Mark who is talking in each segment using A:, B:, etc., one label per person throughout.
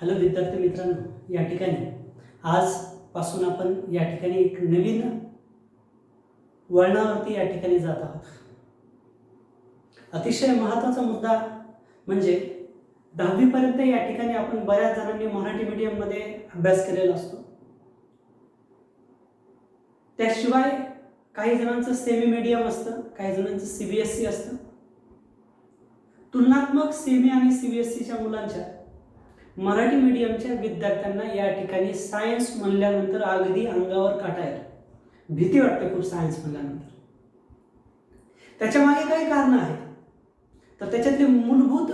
A: Hello विद्यार्थी मित्रांनो, या ठिकाणी आजपासून आपण या ठिकाणी एक नवीन वळणावरती या ठिकाणी जात आहोत. अतिशय महत्त्वाचा मुद्दा म्हणजे 10वी पर्यंत या ठिकाणी आपण बऱ्याच जणांनी मराठी मीडियममध्ये अभ्यास केलेला असतो. त्याशिवाय काही जणांचं सेमी मीडियम असतं, काही जणांचं CBSE असतं. तुलनात्मक सेमी आणि CBSEच्या मुलांच्या मराठी मीडियमच्या विद्यार्थ्यांना या ठिकाणी सायन्स म्हणल्यानंतर अगदी अंगावर काटा येतो, भीती वाटते खूप सायन्स म्हणल्यानंतर. त्याच्यामागे काही कारणं आहेत. तर त्याच्यातले मूलभूत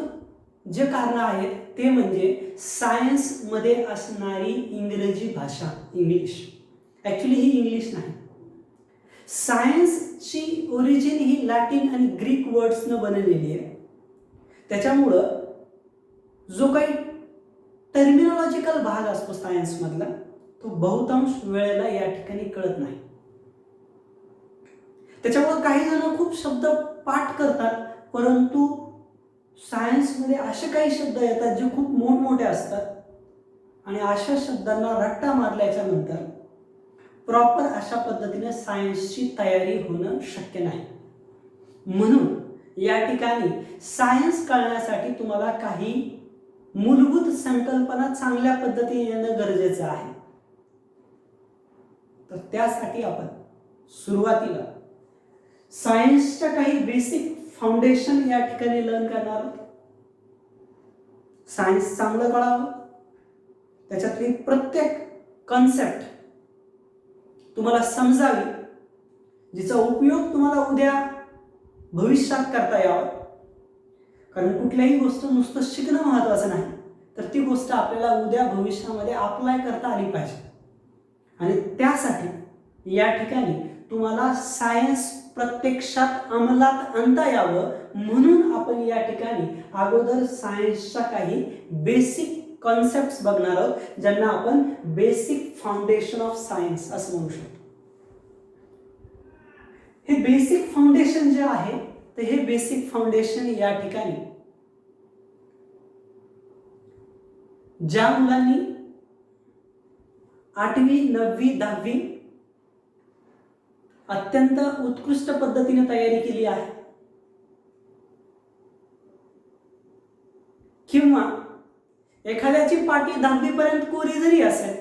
A: जे कारणं आहेत ते म्हणजे सायन्समध्ये असणारी इंग्रजी भाषा, इंग्लिश. ॲक्च्युली ही इंग्लिश नाही. सायन्सची ओरिजिन ही लॅटिन आणि ग्रीक वर्ड्सनं बनलेली आहे. त्याच्यामुळं जो काही टर्मिनॉलॉजिकल भाग असतो सायन्समधला तो बहुतांश वेळेला या ठिकाणी कळत नाही. त्याच्यामुळे काही जण खूप शब्द पाठ करतात, परंतु सायन्समध्ये असे काही शब्द येतात जे खूप मोठमोठे असतात आणि अशा शब्दांना रट्टा मारल्याच्या नंतर प्रॉपर अशा पद्धतीने सायन्सची तयारी होणं शक्य नाही. म्हणून या ठिकाणी सायन्स कळण्यासाठी तुम्हाला काही मूलभूत संकल्पना चांगल्या पद्धतीने येणं गरजेचं आहे. तर त्यासाठी आपण सुरुवातीला सायन्सच्या काही बेसिक फाउंडेशन या ठिकाणी लर्न करणार आहोत. सायन्स चांगलं कळावं, त्याच्यातली प्रत्येक कन्सेप्ट तुम्हाला समजावी, जिचा उपयोग तुम्हाला उद्या भविष्यात करता यावा. कारण कुठल्याही गोष्ट नुसतं शिकणं महत्त्वाचं नाही, तर ती गोष्ट आपल्याला उद्या भविष्यामध्ये अप्लाय करता आली पाहिजे. आणि त्यासाठी या ठिकाणी तुम्हाला सायन्स प्रत्यक्षात अंमलात आणता यावं, म्हणून आपण या ठिकाणी अगोदर सायन्सच्या काही बेसिक कॉन्सेप्ट्स बघणार आहोत, ज्यांना आपण बेसिक फाउंडेशन ऑफ सायन्स असं म्हणू शकतो. हे बेसिक फाउंडेशन जे आहे, तर हे बेसिक फाउंडेशन या ठिकाणी ज्या मुलांनी 8वी 9वी 10वी अत्यंत उत्कृष्ट पद्धतीने तयारी केली आहे, किंवा एखाद्याची पाटी 10वी पर्यंत कोरी जरी असेल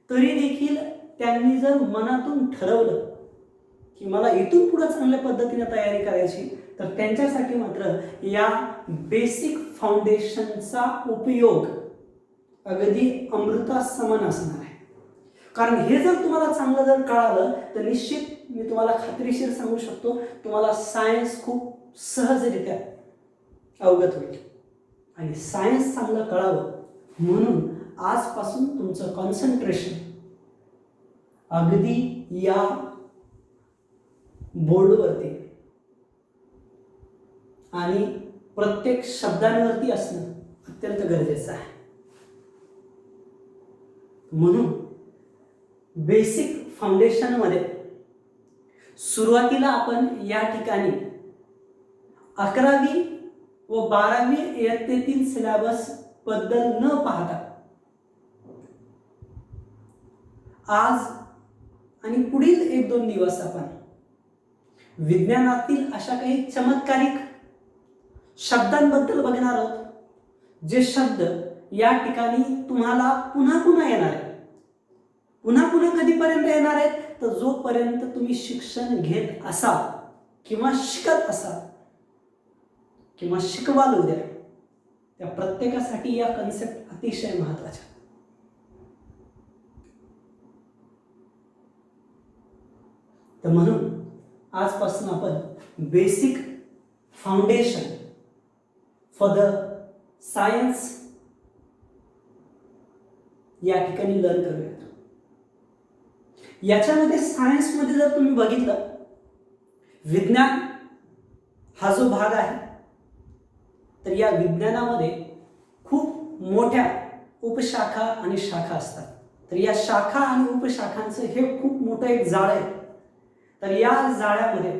A: तरी देखील त्यांनी जर मनातून ठरवलं की मला इथून पुढे चांगल्या पद्धतीने तयारी करायची, तर त्यांच्यासाठी मात्र या बेसिक फाउंडेशनचा उपयोग अगदी अमृतासमान असणार आहे. कारण हे जर तुम्हाला चांगलं जर कळालं तर निश्चित मी तुम्हाला खात्रीशीर सांगू शकतो, तुम्हाला सायन्स खूप सहजरित्या अवगत होईल. आणि सायन्स चांगलं कळावं म्हणून आजपासून तुमचं कॉन्सन्ट्रेशन अगदी या बोर्डवरती आणि प्रत्येक शब्दांवरती असणं अत्यंत गरजेचं आहे. म्हणून बेसिक फाउंडेशनमध्ये सुरुवातीला आपण या ठिकाणी 11वी व 12वी इयत्तेतील सिलेबस बद्दल न पाहता आज आणि पुढील 1-2 दिवस आपण विज्ञानातील अशा काही चमत्कारिक शब्दांबद्दल बघणार आहोत, जे शब्द या ठिकाणी तुम्हाला पुन्हा पुन्हा येणार आहेत. पुन्हा पुन्हा कधीपर्यंत येणार आहेत, तर जोपर्यंत तुम्ही शिक्षण घेत असाल किंवा शिकत असाल किंवा शिकवाल उद्या, त्या प्रत्येकासाठी या कन्सेप्ट अतिशय महत्त्वाच्या. तर म्हणून आजपासून आपण basic foundation for the science या ठिकाणी लर्न करूया. याच्यामध्ये सायन्समध्ये जर तुम्ही बघितलं, विज्ञान हा जो भाग आहे, तर या विज्ञानामध्ये खूप मोठ्या उपशाखा आणि शाखा असतात. तर या शाखा आणि उपशाखांचं हे खूप मोठं एक जाळ आहे. तर या जाळ्यामध्ये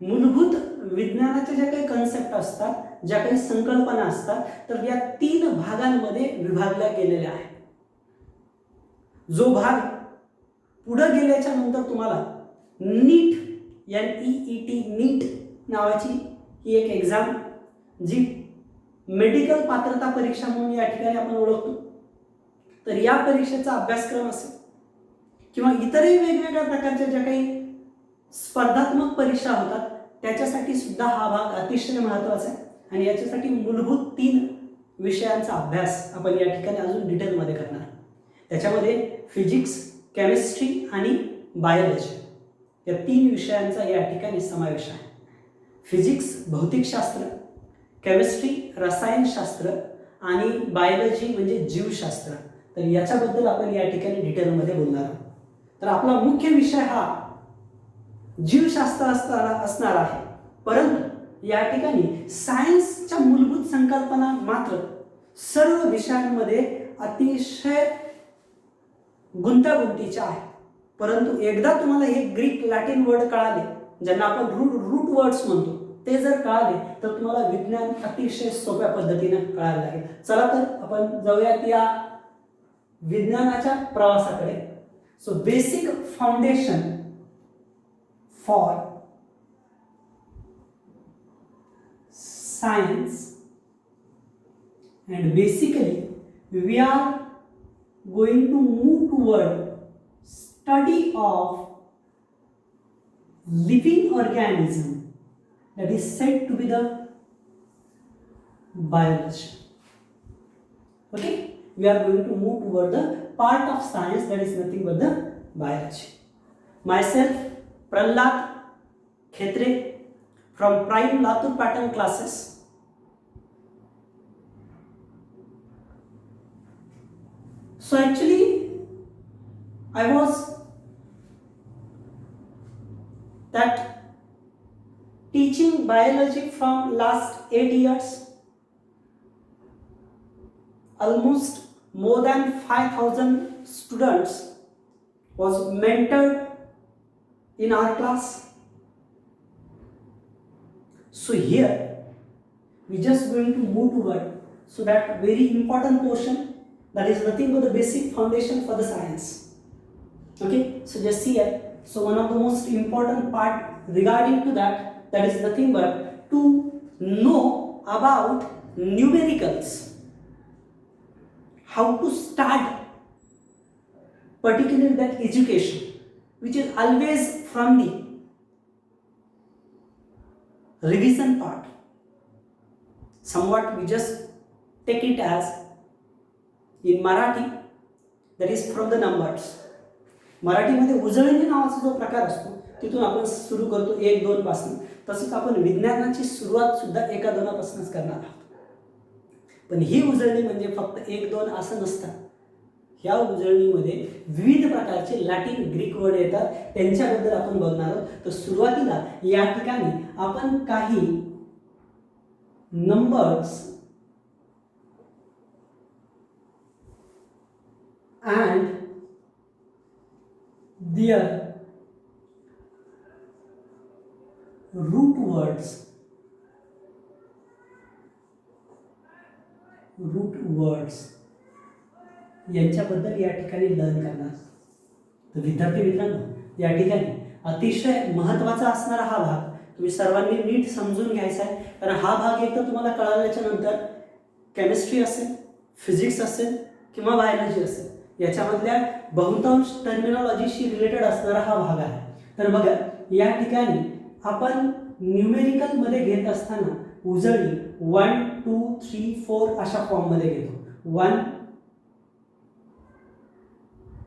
A: मूलभूत विज्ञानाचे जे काही कन्सेप्ट असतात ज्या काही संकल्पना असतात तर या 3 भागांमध्ये विभागल्या गेलेल्या आहेत. जो भाग पुढे गेल्याच्या नंतर तुम्हाला नीट NEET नीट नावाची ही एक एक्झाम, जी मेडिकल पात्रता परीक्षा म्हणून या ठिकाणी आपण ओळखतो, तर या परीक्षेचा अभ्यासक्रम असेल किंवा इतरही वेगवेगळ्या प्रकारच्या ज्या काही स्पर्धात्मक परीक्षा होतात त्याच्यासाठी सुद्धा हा भाग अतिशय महत्त्वाचा आहे. आणि याच्यासाठी मूलभूत 3 विषयांचा अभ्यास आपण या ठिकाणी अजून डिटेलमध्ये करणार. त्याच्यामध्ये फिजिक्स, केमिस्ट्री आणि बायोलॉजी या 3 विषयांचा या ठिकाणी समावेश आहे. फिजिक्स भौतिकशास्त्र, केमिस्ट्री रसायनशास्त्र आणि बायोलॉजी म्हणजे जीवशास्त्र. तर याच्याबद्दल आपण या ठिकाणी डिटेलमध्ये बोलणार आहोत. तर आपला मुख्य विषय हा जीवशास्त्र असणार आहे, परंतु या ठिकाणी सायन्सच्या मूलभूत संकल्पना मात्र सर्व विषयांमध्ये अतिशय गुंतागुंतीच्या आहेत. परंतु एकदा तुम्हाला हे ग्रीक लॅटिन वर्ड कळाले, ज्यांना आपण रूट वर्ड्स म्हणतो, ते जर कळाले तर तुम्हाला विज्ञान अतिशय सोप्या पद्धतीने कळायला लागेल. चला तर आपण जाऊयात या विज्ञानाच्या प्रवासाकडे. So basic foundation for science, and basically we are going to move toward study of living organism that is said to be the biology. Okay, we are going to move toward the part of science that is nothing but the biology. Myself Prahlad Khetre from Prime Latur Pattern Classes. So actually I was that teaching biology from last 8 years. Almost more than 5,000 students was mentored in our class. So here we just going to move toward so that very important portion, that is nothing but the basic foundation for the science. Okay, so just see here. So one of the most important part regarding to that is nothing but to know about numericals, how to start particularly that education, which is always from the revision part. Somewhat we just take it as in Marathi, that is from the numbers. मराठीमध्ये उजळणी नावाचा जो प्रकार असतो तिथून आपण सुरू करतो 1 2 पासून. तसंच आपण विज्ञानाची सुरुवात सुद्धा 1 2 पासूनच करणार आहोत. पण ही उजळणी म्हणजे फक्त 1 2 असं नसतं. ह्या उजळणीमध्ये विविध प्रकारचे लॅटिन ग्रीक वर्ड येतात, त्यांच्याबद्दल आपण बघणार आहोत. तर सुरुवातीला या ठिकाणी आपण काही numbers and their root words यांच्याबद्दल या ठिकाणी लर्न करणार. तर विद्यार्थी मित्रांनो, या ठिकाणी अतिशय महत्त्वाचा असणारा हा भाग तुम्ही सर्वांनी नीट समजून घ्यायचा आहे. कारण हा भाग एकदा तुम्हाला कळाल्याच्या नंतर केमिस्ट्री असेल, फिजिक्स असेल किंवा बायोलॉजी असेल, याच्यामधल्या बहुतांश टर्मिनॉलॉजीशी रिलेटेड असणारा हा भाग आहे. तर बघा, या ठिकाणी आपण न्यूमेरिकलमध्ये घेत असताना उजळणी 1 2 3 4 अशा फॉर्ममध्ये घेतो. 1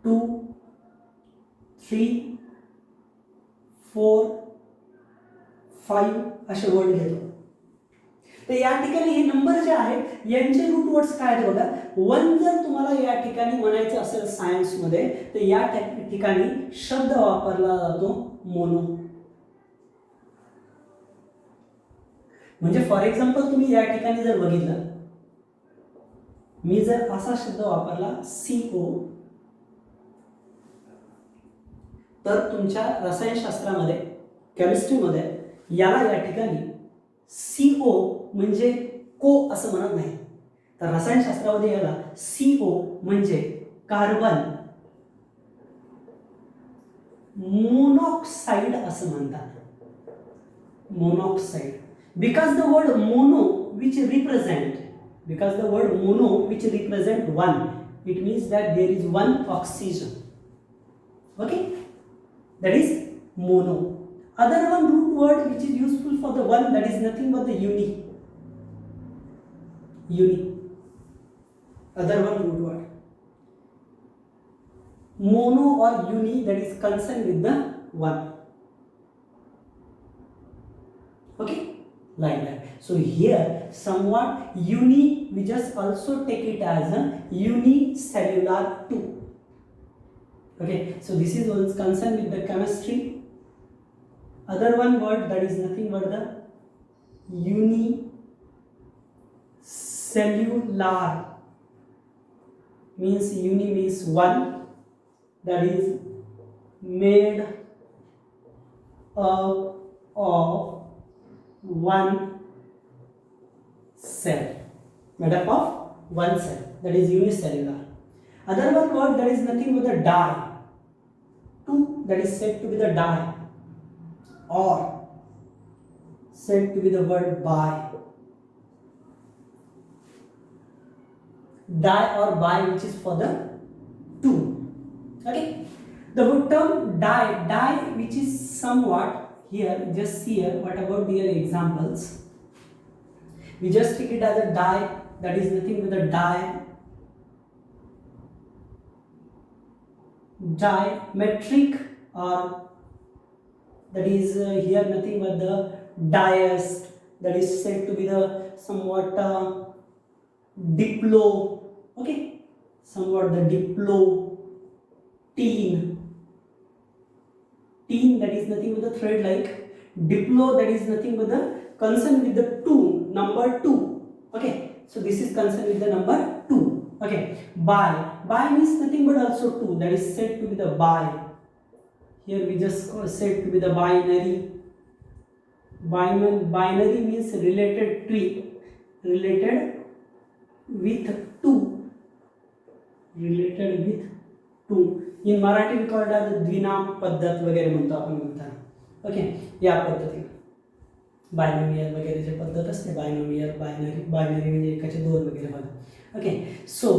A: 2 3 4 5 असे वर्ड घेतो. तर या ठिकाणी हे नंबर जे आहेत यांचे रूट वर्ड्स काय आहेत बघा. 1 जर तुम्हाला या ठिकाणी म्हणायचं असेल सायन्समध्ये, तर या ठिकाणी शब्द वापरला जातो मोनो. म्हणजे फॉर एक्झाम्पल तुम्ही या ठिकाणी जर बघितलं, मी जर असा शब्द वापरला CO, तर तुमच्या रसायनशास्त्रामध्ये, केमिस्ट्रीमध्ये याला या ठिकाणी CO म्हणजे को असं म्हणत नाही, तर रसायनशास्त्रामध्ये याला CO म्हणजे कार्बन मोनॉक्साइड असं म्हणतात. Monoxide, because the word mono which represent one, it means that there is one oxygen. Okay, that is mono. Other one root word which is useful for the one, that is nothing but the uni. Other one root word. Mono or uni, that is concerned with the one. Okay, like that. So here somewhat uni, we just also take it as a unicellular too. Okay, so this is also concerned with the chemistry. Other one word, that is nothing but the unicellular, means uni means one, that is made up of one cell, that is unicellular. Other one word, that is nothing but the die, two, that is said to be the die, or said to be the word bi. Die or bi, which is for the two. Okay, the term die, which is somewhat here, just see here, what about their examples? We just take it as a die, that is nothing but the diametric, or that is here nothing but the diest, that is said to be the somewhat diplo. Okay, somewhat the diplo. Teen, that is nothing but the thread like. Diplo, that is nothing but the concern with the two, number 2. Okay, so this is concerned with the number 2. Okay, bi means nothing but also 2, that is said to be the bi. Here we just said to be the binary. Binary means related with 2. In Marathi we call it as द्विनाम पद्धत वगैरे म्हणतो आपण म्हणताना. Okay, या पद्धतीने binomial वगैरे जे पद्धत असते, बायनोमियल, बायनरी म्हणजे एकाचे दोन वगैरे बघा. Okay, so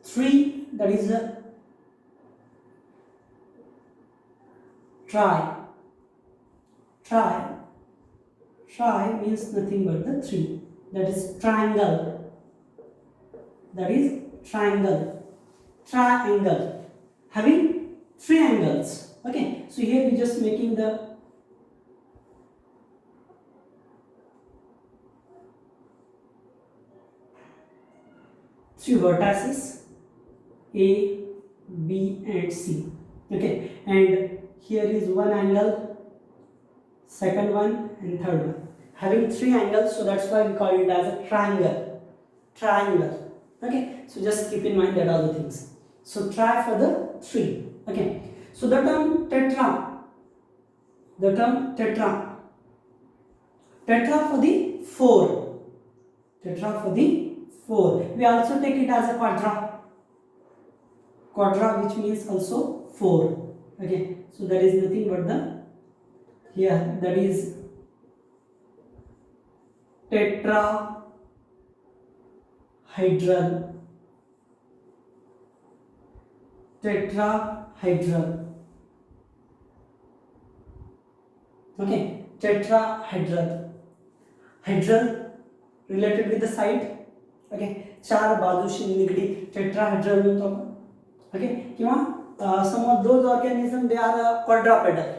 A: 3, that is a tri means nothing but the 3, that is triangle, having 3 angles. Okay, so here we just making the three vertices A, B and C. Okay, and here is one angle, second one and third one, having 3 angles, so that's why we call it as a triangle. Okay, so just keep in mind that all the things. So try for the 3. Okay, so the term tetra for the 4. We also take it as a quadra, which means also 4. Okay, so that is nothing but the here, that is tetrahedral. Okay, tetrahedral related with the side. Okay, 4 बाजूशी निगडीत tetrahedral म्हणतो आपण. Okay, किंवा somewhat those organisms, they are quadrupedal.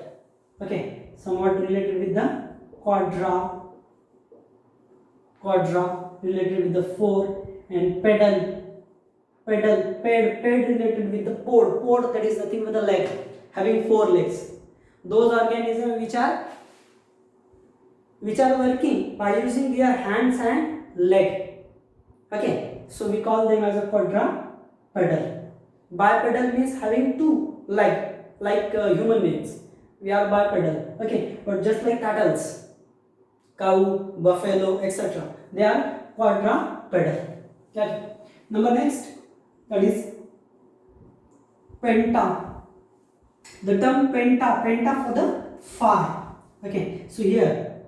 A: Okay, somewhat related with the quadra related with the 4, and pedal related with the pod, that is nothing but the leg, having 4 legs. Those organisms which are working by using their hands and leg. Okay, so we call them as a quadrupedal. Bipedal means having 2 legs, like human beings. We are bipedal. Okay, but just like turtles, cow, buffalo, etc. They are quadrupedal. Okay. Number next, that is penta. The term penta for the 5. Okay, so here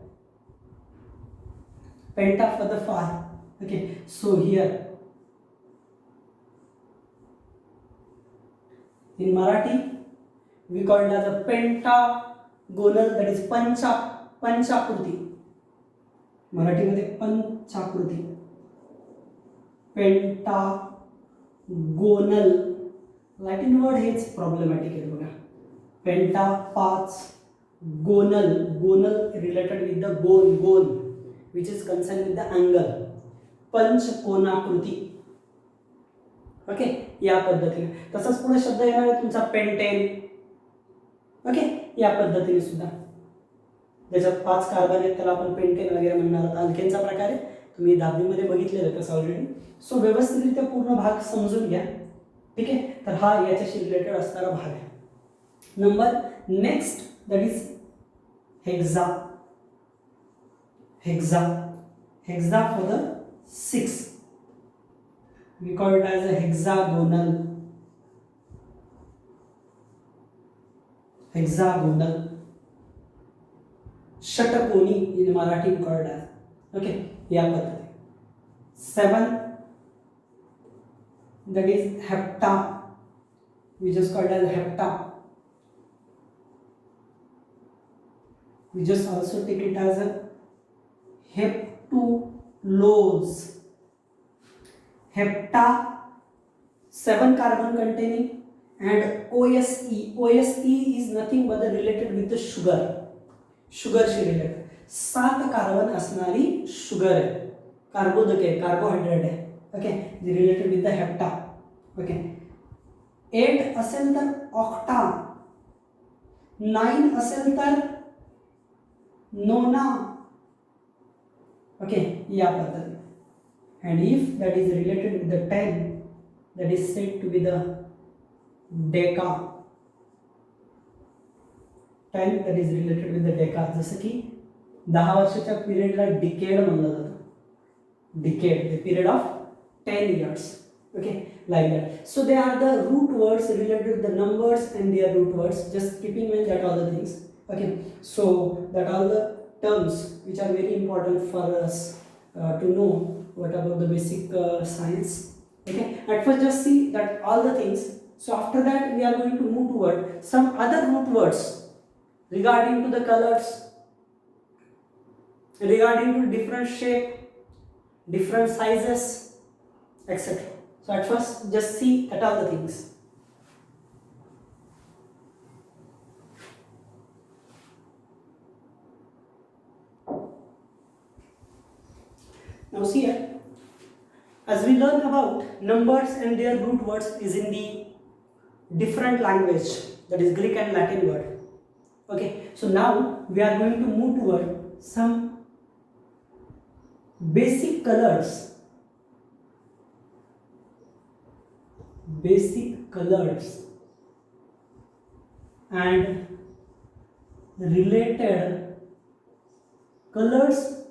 A: penta for the 5. Okay, so here in Marathi we call it as a pentagonal, that is panchaकृती. मराठीमध्ये पंचाकृती, pentagonal. Latin word हेच problematic आहे बघा. Penta 5, gonal, gonal related with the gon which is concern with the angle. पंचकोनाकृती. Okay, या पद्धतीने. तसंच पुढे शब्द येणार आहे तुमचा पेंटेन. ओके, या पद्धतीने सुद्धा ज्याच्यात 5 कार्बन आहेत त्याला आपण पेंटेन वगैरे म्हणणार आहोत. अल्केनचा प्रकार आहे, तुम्ही 10वी मध्ये बघितलेलं आहे तसं ऑलरेडी. सो व्यवस्थितरित्या पूर्ण भाग समजून घ्या. ठीक आहे, तर हा याच्याशी रिलेटेड असणारा भाग आहे. Number next, that is hexa. Hexa for the 6. we call it as a hexagonal. षटकोनी in Marathi we call it as. Okay, या पद्धती. 7, that is hepta. We just call it as hepta. We just also take it as a heptulose. Hepta, 7 carbon containing, and OSE. OSE is nothing but related with the sugar. Sugar शी related 7 carbon असणारी sugar आहे, कार्बोदक आहे, carbohydrate आहे. Okay, जी related with the hepta. Okay, 8 असेल तर octa, 9 असेल तर नोना. ओके, या पद्धतीने. And if that is related with the 10, that is said to be the deca. 10 that is related with the deca. जसं की 10 वर्षाच्या पिरियडला डिकेड म्हणलं जातं. Decade, the period of 10 years. Okay, like that. So they are the root words related with the numbers and their root words. Just keeping in mind that all the things. Okay, so that all the terms which are very important for us to know. What about the basic science? Okay, at first just see that all the things. So after that we are going to move toward some other root words regarding to the colors, regarding to different shape, different sizes, etc. So at first just see at all the things. Now see here, as we learn about numbers and their root words is in the different language, that is Greek and Latin word. Okay, so now we are going to move toward some basic colors. And related colors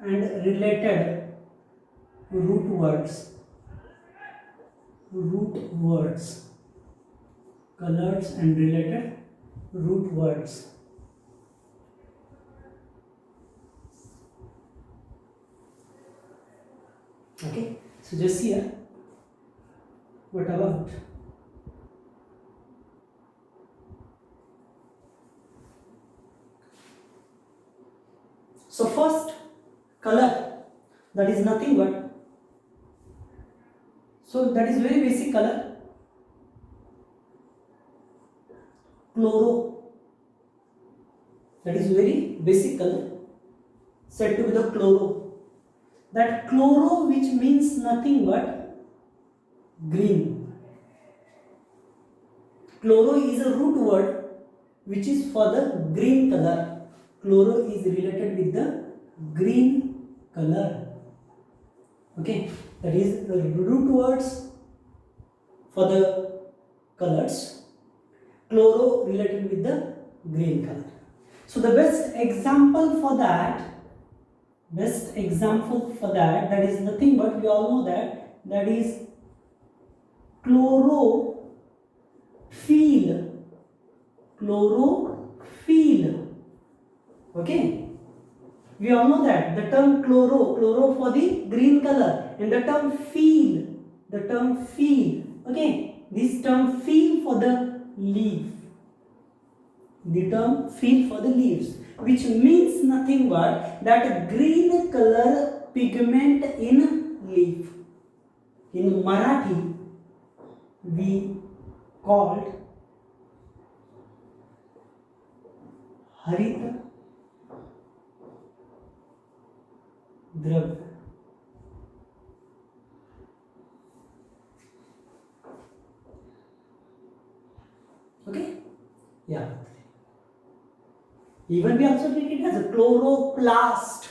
A: and related root words. Colors and related root words. Okay, so just here, what about so first color, that is nothing but, so that is very basic color, chloro. That is very basic color, said to be the chloro. That chloro which means nothing but green. Chloro is a root word which is for the green color. Chloro is related with the green color. Okay, that is the root words for the colors. Chloro related with the green color. So the best example for that Best example for that, that is nothing but, we all know that, that is chlorophyll. Chlorophyll. Okay, we all know that the term chloro for the green color, and the term feel, okay, this term feel for the leaf, the term feel for the leaves, which means nothing but that green color pigment in leaf. In Marathi we called हरित द्रव्य. Okay, yeah, even we also treat it as a chloroplast.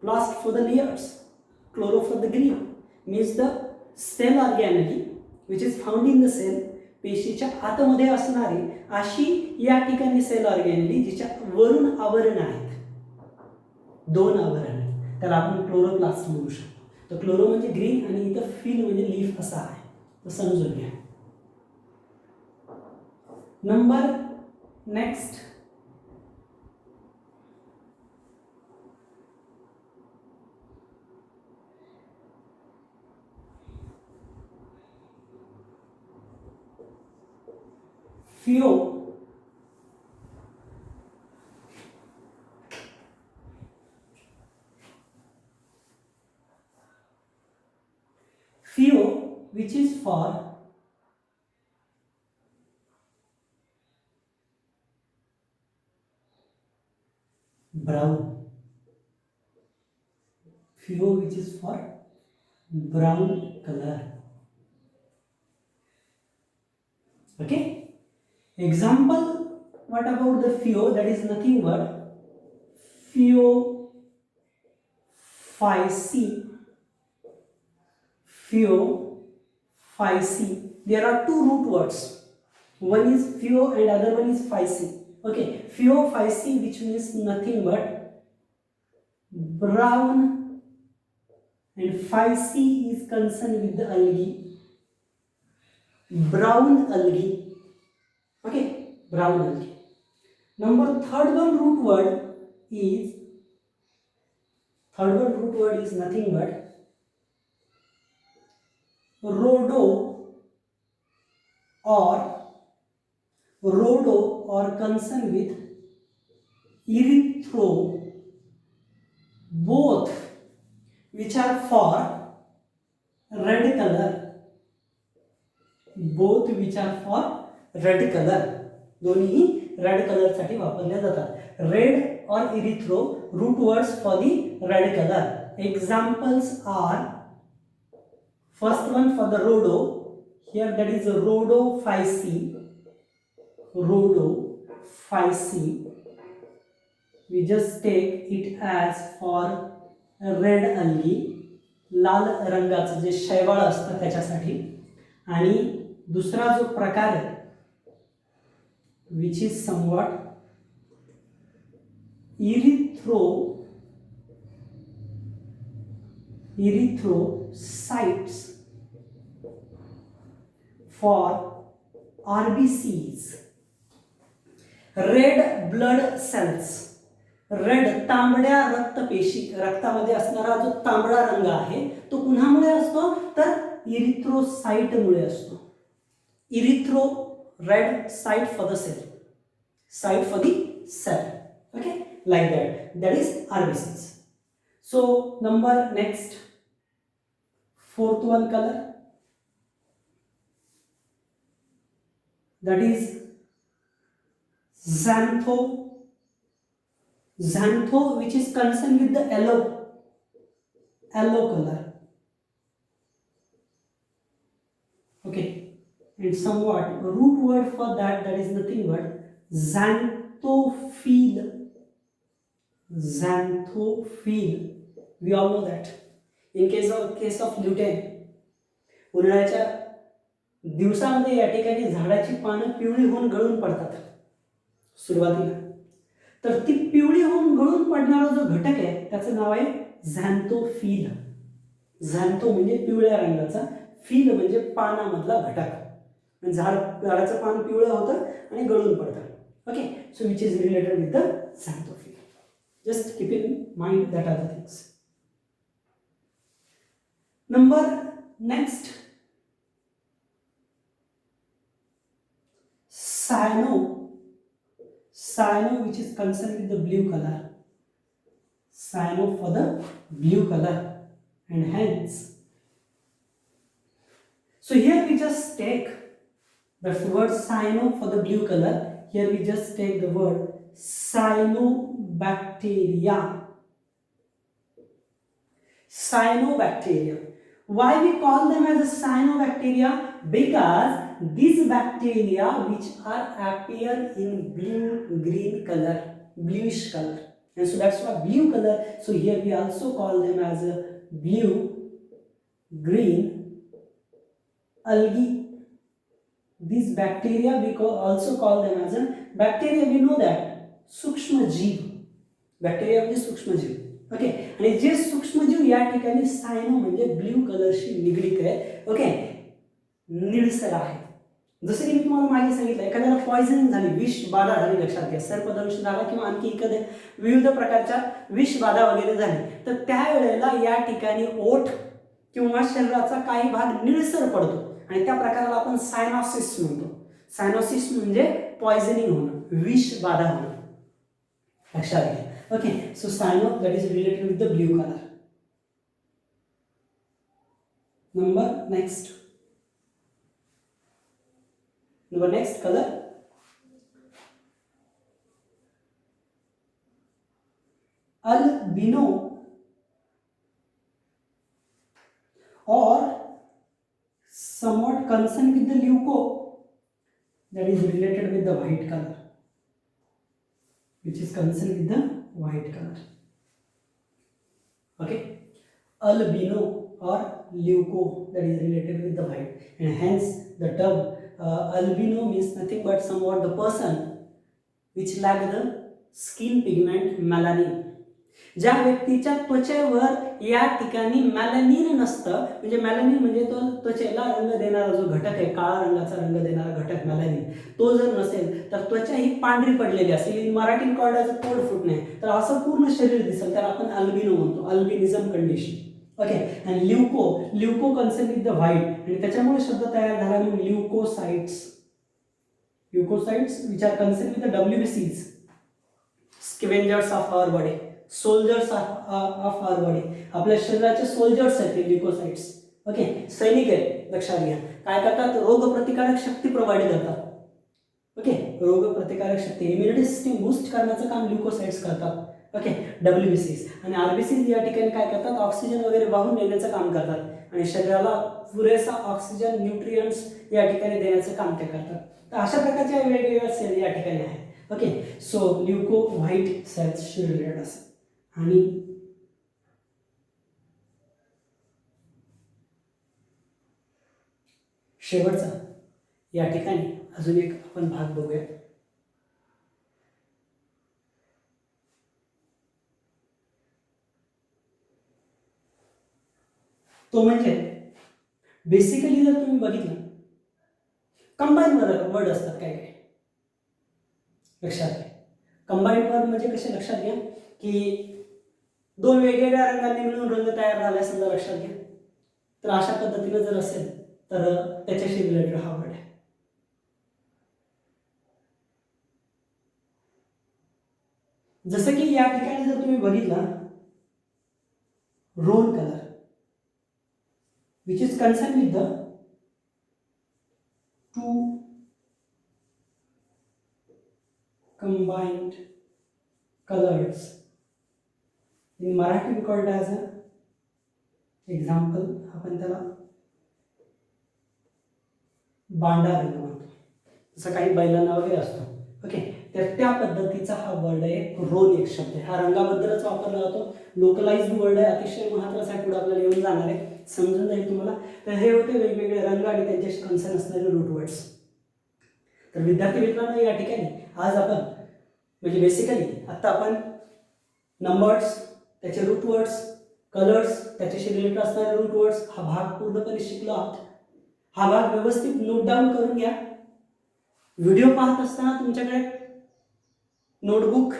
A: Plast for the layers, chloro for the green, means the cell organelle which is found in the cell. पेशीच्या आतमध्ये असणारी अशी या ठिकाणी cell ऑर्गॅनली जिच्या वरून आवरण आहेत, दोन आवरण आहेत, त्याला आपण क्लोरोप्लास्ट म्हणू शकतो. तर क्लोरो म्हणजे ग्रीन आणि इथं फिल म्हणजे लीफ असा आहे, तर समजून घ्या. Number next, FIO. FIO, which is for brown. FIO, which is for brown color. Okay. Example, what about the FIO? That is nothing but Phaeophyce. Phaeophyce. There are two root words. One is Phio and other one is Phyce. Okay, Phaeophyce, which means nothing but brown, and Phyce is concerned with the algae. Brown algae. Okay, brown algae. Number third one root word is nothing but rhodo or concerned with erythro, both which are for red color. Both which are for red color. दोन्ही red colour साठी वापरल्या जातात. Red और erythro root words for the red colour. Examples are, first one for the rhodo, here that is rhodophyce. We just take it as for red algae, लाल रंगाचं जे शैवाळ असतं त्याच्यासाठी. आणि दूसरा जो प्रकार है which is somewhat erythrocytes for RBCs, red blood cells. Red तांबड्या रक्तपेशी, रक्तामध्ये असणारा जो तांबडा रंग आहे तो कुणामुळे असतो तर इरिथ्रोसाइटमुळे असतो. Erythro, red site for the cell, okay, like that is RBCs. So number next, fourth one color, that is xantho, which is concerned with the yellow color. Okay, and somewhat root word for that is nothing but xanthophyll. We all know that in case of lutein, उन्हाळ्याच्या दिवसामध्ये या ठिकाणी झाडाची पानं पिवळी होऊन गळून पडतात सुरुवातीला. तर ती पिवळी होऊन गळून पडणारा जो घटक आहे त्याचं नाव आहे झॅन्थोफिल. झॅन्थो म्हणजे पिवळ्या रंगाचा, फिल म्हणजे पानामधला घटक. झाडाचं पान पिवळं होतं आणि गळून पडतं. Okay, so which is related with the xanthophyll. Just keep in mind that are the things. Number next, cyano. Cyano, which is concerned with the blue color. Cyano for the blue color, and hence, so here we just take the word cyano for the blue color. Here we just take the word cyanobacteria. Cyanobacteria. Why we call them as a cyanobacteria? Because these bacteria which are appear in blue green color, bluish color, and so that's why blue color. So here we also call them as a blue green algae. These bacteria we also call them as a bacteria. We know that सूक्ष्म जीव, bacteria म्हणजे सूक्ष्म जीव. Okay, आणि जे सूक्ष्मजीव या ठिकाणी सायनो म्हणजे ब्ल्यू कलरशी निगडीत आहे. ओके, निळसर आहे. जसं की मी तुम्हाला मागे सांगितलं, एखाद्याला पॉयझन झाली, विष बाधा झाली, लक्षात घ्या, सर्पदंश झाला किंवा आणखी एखाद्या विविध प्रकारच्या विष बाधा वगैरे झाली, तर त्यावेळेला या ठिकाणी ओठ किंवा शरीराचा काही भाग निळसर पडतो आणि त्या प्रकाराला आपण सायनोसिस म्हणतो. सायनोसिस म्हणजे पॉयझनिंग होणं, विष बाधा होणं, लक्षात घ्या. Okay, so cyano, that is related with the blue color. Number next color, albino, or somewhat concerned with the leuco, that is related with the white color, which is concerned with the white color. Okay, albino or leuco, that is related with the white, and hence the term albino means nothing but somewhat the person which lack the skin pigment melanin. ज्या व्यक्तीच्या त्वचेवर या ठिकाणी मॅलॅनिन नसतं, म्हणजे मॅलॅनिन म्हणजे तो त्वचेला रंग देणारा जो घटक आहे, काळा रंगाचा रंग देणारा घटक मॅलॅनिन, तो जर नसेल तर त्वचा ही पांढरी पडलेली असेल, इन मराठी कॉर्डाचं तोड फुटणे, तर असं पूर्ण शरीर दिसेल, त्याला आपण अल्बिनो म्हणतो, अल्बिनिझम कंडिशन. ओके, आणि leuco concern with the white, आणि त्याच्यामुळे शब्द तयार झाला म्हणून leucocytes which are concern with the WBCs, scavengers of our body, soldiers of our body. आपल्या शरीराचे सोल्जर्स आहेत ते ल्युकोसाइट्स. ओके, सैनिक आहेत, लक्षात घ्या. काय करतात? रोगप्रतिकारक शक्ती प्रोव्हाइड करतात. ओके, रोगप्रतिकारक शक्ती, इम्युनिटी सिस्टीम बूस्ट करण्याचं काम ल्युकोसाइट्स करतात. ओके, WBCs आणि RBCs या ठिकाणी काय करतात? ऑक्सिजन वगैरे वाहून नेण्याचं काम करतात आणि शरीराला पुरेसा ऑक्सिजन, न्यूट्रियंट्स या ठिकाणी देण्याचं काम ते करतात. तर अशा प्रकारच्या वेगवेगळ्या सेल या ठिकाणी आहेत. ओके, सो ल्युको व्हाईट सेल्सशी रिलेटेड असतात. आणि शेवटचा या ठिकाणी अजून एक आपण भाग बघूया. तो म्हणजे बेसिकली जर तुम्ही बघितलं, कंबाईन वर्ड असतात काय काय, लक्षात घ्या. कंबाईन वर्ड म्हणजे कसे, लक्षात घ्या की दोन वेगवेगळ्या रंगांनी मिळून रंग तयार झाला समजा, लक्षात घ्या. तर अशा पद्धतीने जर असेल तर त्याच्याशी रिलेटेड हा वर्ड आहे. जसं की या ठिकाणी जर तुम्ही बघितला, रोन colour which is concerned with the two combined colors. In Marathi we call it as an example, आपण त्याला बांडा रंग म्हणतो, जसं काही बैलांना वगैरे असतो. ओके, तर त्या पद्धतीचा हा वर्ड आहे, रोन एक शब्द आहे. हा रंगाबद्दलच वापरला जातो, लोकलाइज्ड वर्ड आहे, अतिशय महत्त्वाचा आहे, पुढे आपल्याला येऊन जाणार आहे, समजून जाईल तुम्हाला. तर हे होते वेगवेगळे रंग आणि त्यांच्याशी कन्सर्न असणारे रूट वर्ड्स. तर विद्यार्थी मित्रांनो, या ठिकाणी आज आपण म्हणजे बेसिकली आत्ता आपण नंबर्स, त्याचे रूट वर्ड्स, कलर्स, त्याच्याशी रिलेटेड असणारे रूट वर्ड्स हा भाग पूर्णपणे शिकलो आहोत. हा भाग व्यवस्थित नोट डाऊन करून घ्या. व्हिडिओ पाहत असताना तुमच्याकडे नोटबुक,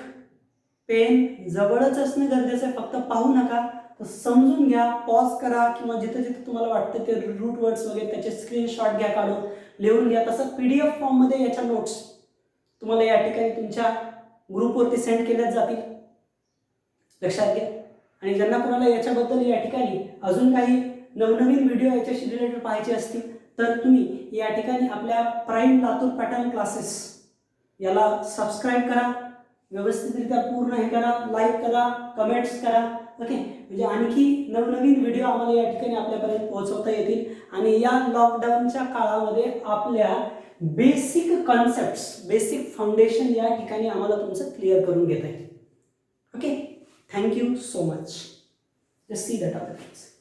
A: पेन जवळच असणं गरजेचं आहे. फक्त पाहू नका, तर समजून घ्या, पॉज करा किंवा जिथे जिथे तुम्हाला वाटतं ते रूट वर्ड्स वगैरे त्याचे स्क्रीनशॉट घ्या, काढून लिहून घ्या. तसं PDF फॉर्ममध्ये याच्या नोट्स तुम्हाला या ठिकाणी तुमच्या ग्रुपवरती सेंड केल्या जातील, लक्षात घ्या. आणि ज्यांना कोणाला याच्याबद्दल या ठिकाणी अजून काही नवनवीन व्हिडिओ याच्याशी रिलेटेड पाहायचे असतील तर तुम्ही या ठिकाणी आपल्या प्राईम लातूर पॅटर्न क्लासेस याला सबस्क्राईब करा, व्यवस्थितरित्या पूर्ण हे करा, लाईक करा, कमेंट्स करा. ओके, म्हणजे आणखी नवनवीन व्हिडिओ आम्हाला या ठिकाणी आपल्यापर्यंत पोहोचवता येतील. आणि या लॉकडाऊनच्या काळामध्ये आपल्या बेसिक कॉन्सेप्ट्स, बेसिक फाउंडेशन या ठिकाणी आम्हाला तुमचं क्लिअर करून घेता येईल. Okay, thank you so much. Just see that all the things.